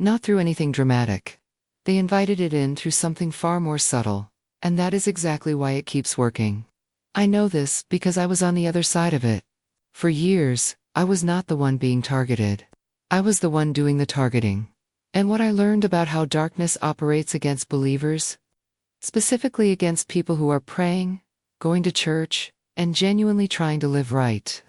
Not through anything dramatic. They invited it in through something far more subtle, and that is exactly why it keeps working. I know this because I was on the other side of it. For years, I was not the one being targeted. I was the one doing the targeting. And what I learned about how darkness operates against believers, specifically against people who are praying, going to church, and genuinely trying to live right,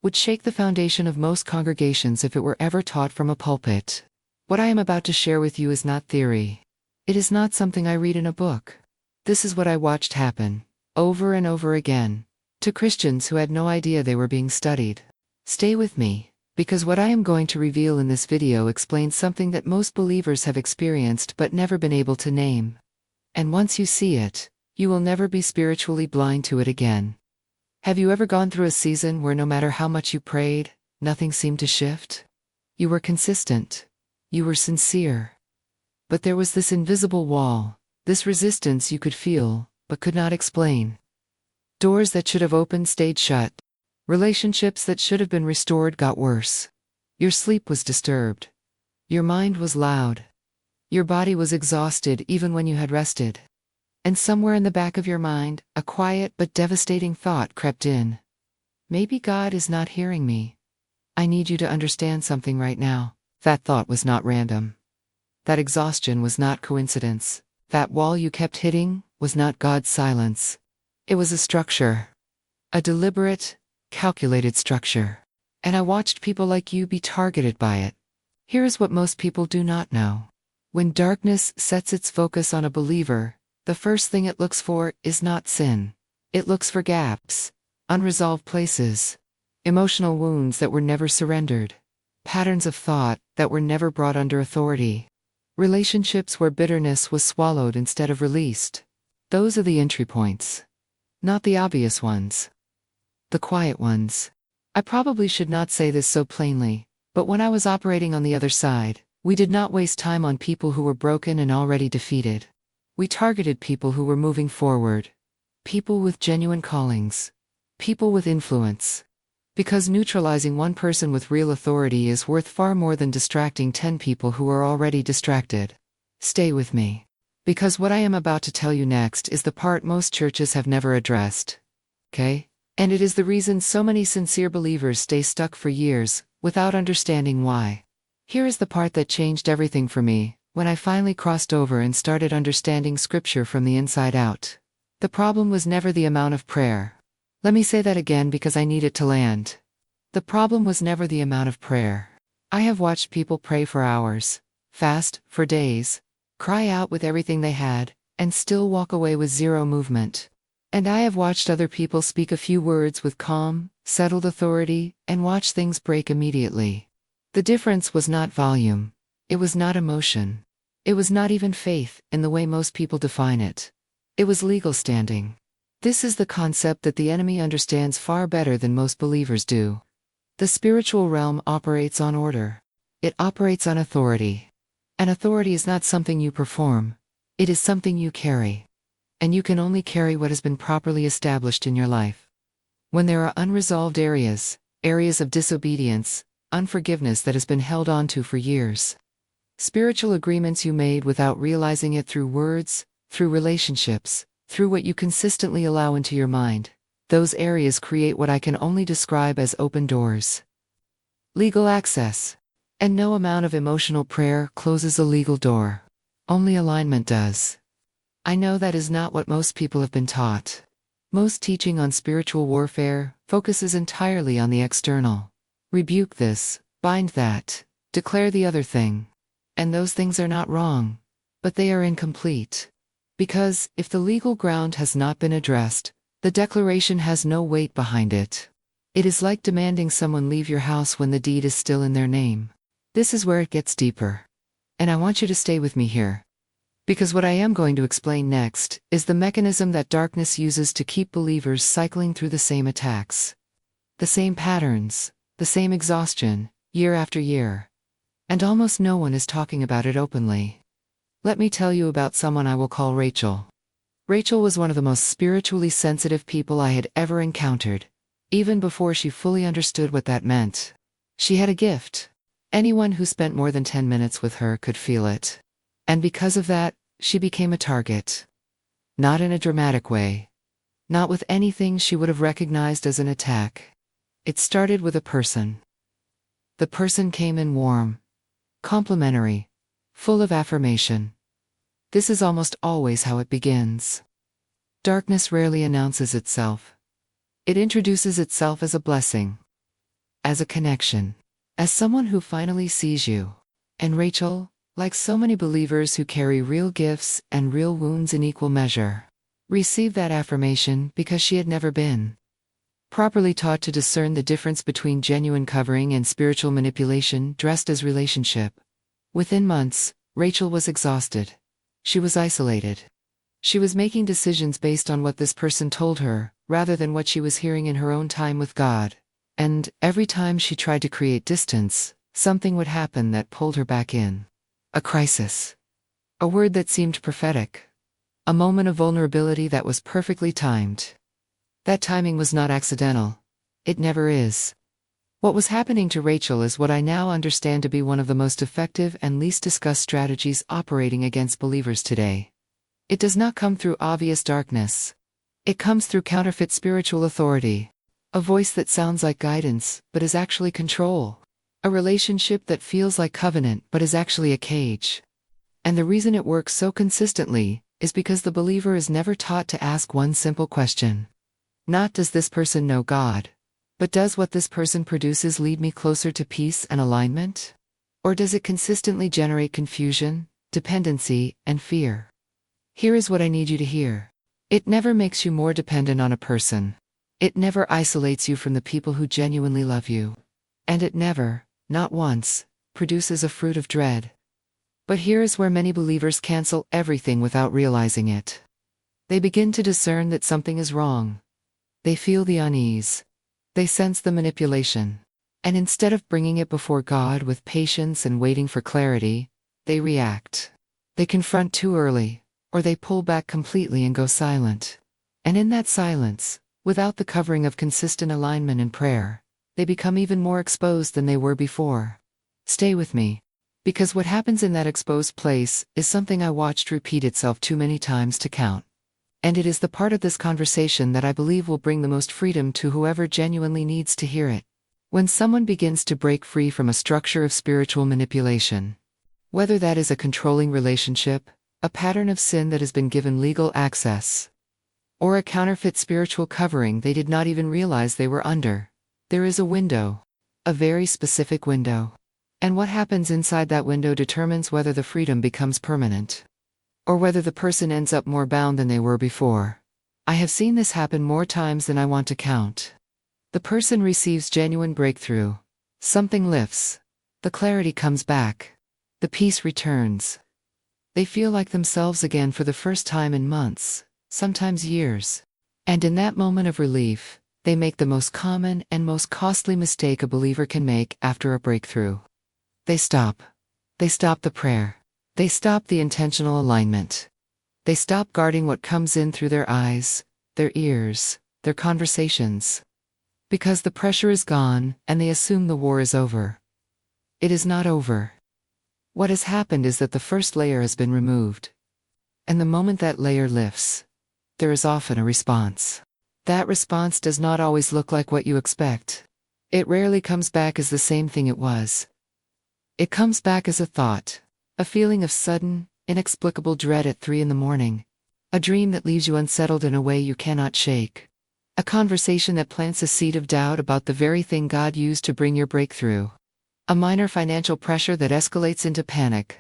would shake the foundation of most congregations if it were ever taught from a pulpit. What I am about to share with you is not theory. It is not something I read in a book. This is what I watched happen, over and over again, to Christians who had no idea they were being studied. Stay with me, because what I am going to reveal in this video explains something that most believers have experienced but never been able to name. And once you see it, you will never be spiritually blind to it again. Have you ever gone through a season where no matter how much you prayed, nothing seemed to shift? You were consistent. You were sincere. But there was this invisible wall, this resistance you could feel, but could not explain. Doors that should have opened stayed shut. Relationships that should have been restored got worse. Your sleep was disturbed. Your mind was loud. Your body was exhausted even when you had rested. And somewhere in the back of your mind, a quiet but devastating thought crept in. Maybe God is not hearing me. I need you to understand something right now. That thought was not random. That exhaustion was not coincidence. That wall you kept hitting was not God's silence. It was a structure. A deliberate, calculated structure. And I watched people like you be targeted by it. Here is what most people do not know. When darkness sets its focus on a believer, the first thing it looks for is not sin. It looks for gaps, unresolved places, emotional wounds that were never surrendered, patterns of thought that were never brought under authority, relationships where bitterness was swallowed instead of released. Those are the entry points. Not the obvious ones. The quiet ones. I probably should not say this so plainly, but when I was operating on the other side, we did not waste time on people who were broken and already defeated. We targeted people who were moving forward. People with genuine callings. People with influence. Because neutralizing one person with real authority is worth far more than distracting 10 people who are already distracted. Stay with me. Because what I am about to tell you next is the part most churches have never addressed. Okay? And it is the reason so many sincere believers stay stuck for years, without understanding why. Here is the part that changed everything for me, when I finally crossed over and started understanding Scripture from the inside out. The problem was never the amount of prayer. Let me say that again because I need it to land. The problem was never the amount of prayer. I have watched people pray for hours, fast for days, cry out with everything they had, and still walk away with zero movement. And I have watched other people speak a few words with calm, settled authority, and watch things break immediately. The difference was not volume. It was not emotion. It was not even faith, in the way most people define it. It was legal standing. This is the concept that the enemy understands far better than most believers do. The spiritual realm operates on order. It operates on authority. And authority is not something you perform. It is something you carry. And you can only carry what has been properly established in your life. When there are unresolved areas of disobedience, unforgiveness that has been held onto for years, spiritual agreements you made without realizing it through words, through relationships, through what you consistently allow into your mind, those areas create what I can only describe as open doors. Legal access. And no amount of emotional prayer closes a legal door. Only alignment does. I know that is not what most people have been taught. Most teaching on spiritual warfare focuses entirely on the external. Rebuke this, bind that, declare the other thing. And those things are not wrong, but they are incomplete. Because, if the legal ground has not been addressed, the declaration has no weight behind it. It is like demanding someone leave your house when the deed is still in their name. This is where it gets deeper. And I want you to stay with me here. Because what I am going to explain next is the mechanism that darkness uses to keep believers cycling through the same attacks. The same patterns, the same exhaustion, year after year. And almost no one is talking about it openly. Let me tell you about someone I will call Rachel. Rachel was one of the most spiritually sensitive people I had ever encountered, even before she fully understood what that meant. She had a gift. Anyone who spent more than 10 minutes with her could feel it. And because of that, she became a target. Not in a dramatic way. Not with anything she would have recognized as an attack. It started with a person. The person came in warm, complimentary, full of affirmation. This is almost always how it begins. Darkness rarely announces itself. It introduces itself as a blessing, as a connection, as someone who finally sees you. And Rachel, like so many believers who carry real gifts and real wounds in equal measure, received that affirmation because she had never been properly taught to discern the difference between genuine covering and spiritual manipulation dressed as relationship. Within months, Rachel was exhausted. She was isolated. She was making decisions based on what this person told her, rather than what she was hearing in her own time with God. And every time she tried to create distance, something would happen that pulled her back in. A crisis. A word that seemed prophetic. A moment of vulnerability that was perfectly timed. That timing was not accidental. It never is. What was happening to Rachel is what I now understand to be one of the most effective and least discussed strategies operating against believers today. It does not come through obvious darkness. It comes through counterfeit spiritual authority. A voice that sounds like guidance, but is actually control. A relationship that feels like covenant, but is actually a cage. And the reason it works so consistently is because the believer is never taught to ask one simple question. Not does this person know God, but does what this person produces lead me closer to peace and alignment? Or does it consistently generate confusion, dependency, and fear? Here is what I need you to hear. It never makes you more dependent on a person. It never isolates you from the people who genuinely love you. And it never, not once, produces a fruit of dread. But here is where many believers cancel everything without realizing it. They begin to discern that something is wrong. They feel the unease. They sense the manipulation. And instead of bringing it before God with patience and waiting for clarity, they react. They confront too early, or they pull back completely and go silent. And in that silence, without the covering of consistent alignment and prayer, they become even more exposed than they were before. Stay with me. Because what happens in that exposed place is something I watched repeat itself too many times to count. And it is the part of this conversation that I believe will bring the most freedom to whoever genuinely needs to hear it. When someone begins to break free from a structure of spiritual manipulation, whether that is a controlling relationship, a pattern of sin that has been given legal access, or a counterfeit spiritual covering they did not even realize they were under, there is a window, a very specific window. And what happens inside that window determines whether the freedom becomes permanent, or whether the person ends up more bound than they were before. I have seen this happen more times than I want to count. The person receives genuine breakthrough. Something lifts. The clarity comes back. The peace returns. They feel like themselves again for the first time in months, sometimes years. And in that moment of relief, they make the most common and most costly mistake a believer can make after a breakthrough. They stop. They stop the prayer. They stop the intentional alignment. They stop guarding what comes in through their eyes, their ears, their conversations. Because the pressure is gone, and they assume the war is over. It is not over. What has happened is that the first layer has been removed. And the moment that layer lifts, there is often a response. That response does not always look like what you expect. It rarely comes back as the same thing it was. It comes back as a thought. A feeling of sudden, inexplicable dread at 3 a.m. A dream that leaves you unsettled in a way you cannot shake. A conversation that plants a seed of doubt about the very thing God used to bring your breakthrough. A minor financial pressure that escalates into panic.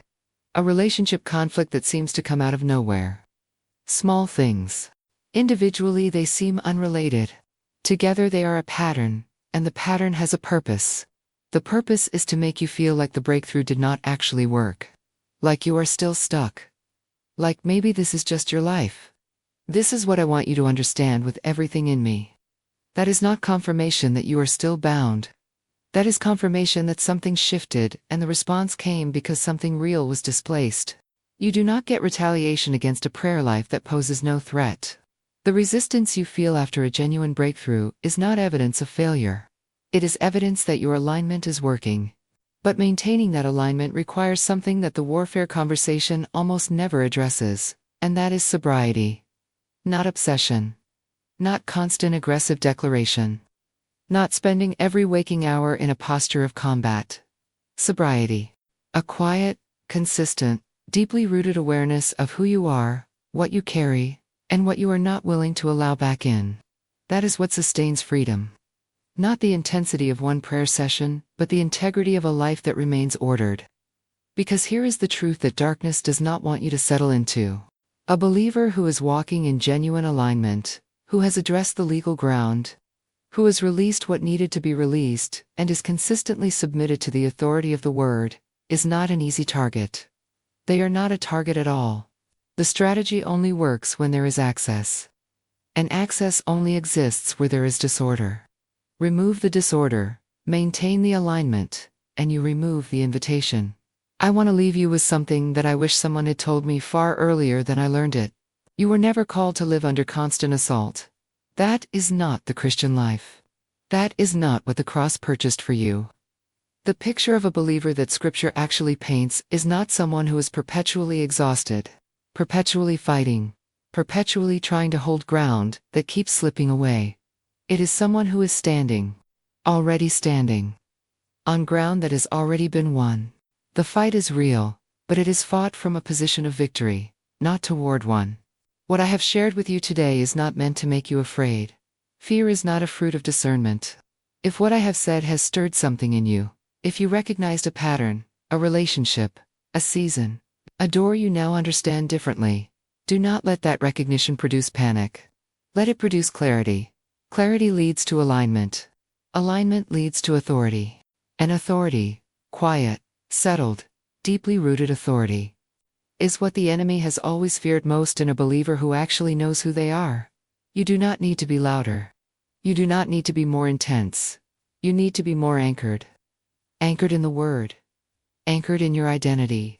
A relationship conflict that seems to come out of nowhere. Small things. Individually they seem unrelated. Together they are a pattern, and the pattern has a purpose. The purpose is to make you feel like the breakthrough did not actually work. Like you are still stuck. Like maybe this is just your life. This is what I want you to understand with everything in me. That is not confirmation that you are still bound. That is confirmation that something shifted and the response came because something real was displaced. You do not get retaliation against a prayer life that poses no threat. The resistance you feel after a genuine breakthrough is not evidence of failure. It is evidence that your alignment is working. But maintaining that alignment requires something that the warfare conversation almost never addresses, and that is sobriety. Not obsession. Not constant aggressive declaration. Not spending every waking hour in a posture of combat. Sobriety. A quiet, consistent, deeply rooted awareness of who you are, what you carry, and what you are not willing to allow back in. That is what sustains freedom. Not the intensity of one prayer session, but the integrity of a life that remains ordered. Because here is the truth that darkness does not want you to settle into. A believer who is walking in genuine alignment, who has addressed the legal ground, who has released what needed to be released, and is consistently submitted to the authority of the Word, is not an easy target. They are not a target at all. The strategy only works when there is access. And access only exists where there is disorder. Remove the disorder, maintain the alignment, and you remove the invitation. I want to leave you with something that I wish someone had told me far earlier than I learned it. You were never called to live under constant assault. That is not the Christian life. That is not what the cross purchased for you. The picture of a believer that Scripture actually paints is not someone who is perpetually exhausted, perpetually fighting, perpetually trying to hold ground that keeps slipping away. It is someone who is standing, already standing, on ground that has already been won. The fight is real, but it is fought from a position of victory, not toward one. What I have shared with you today is not meant to make you afraid. Fear is not a fruit of discernment. If what I have said has stirred something in you, if you recognized a pattern, a relationship, a season, a door you now understand differently, do not let that recognition produce panic. Let it produce clarity. Clarity leads to alignment. Alignment leads to authority. And authority, quiet, settled, deeply rooted authority, is what the enemy has always feared most in a believer who actually knows who they are. You do not need to be louder. You do not need to be more intense. You need to be more anchored. Anchored in the Word. Anchored in your identity.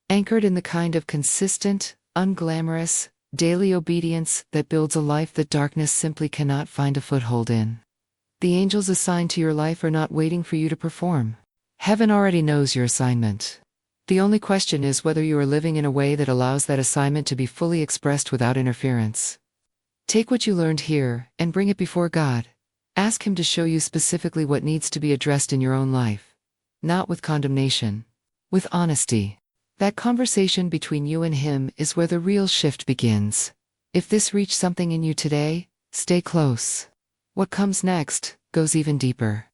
Anchored in the kind of consistent, unglamorous, daily obedience that builds a life that darkness simply cannot find a foothold in. The angels assigned to your life are not waiting for you to perform. Heaven already knows your assignment. The only question is whether you are living in a way that allows that assignment to be fully expressed without interference. Take what you learned here and bring it before God. Ask Him to show you specifically what needs to be addressed in your own life. Not with condemnation, with honesty. That conversation between you and Him is where the real shift begins. If this reached something in you today, stay close. What comes next goes even deeper.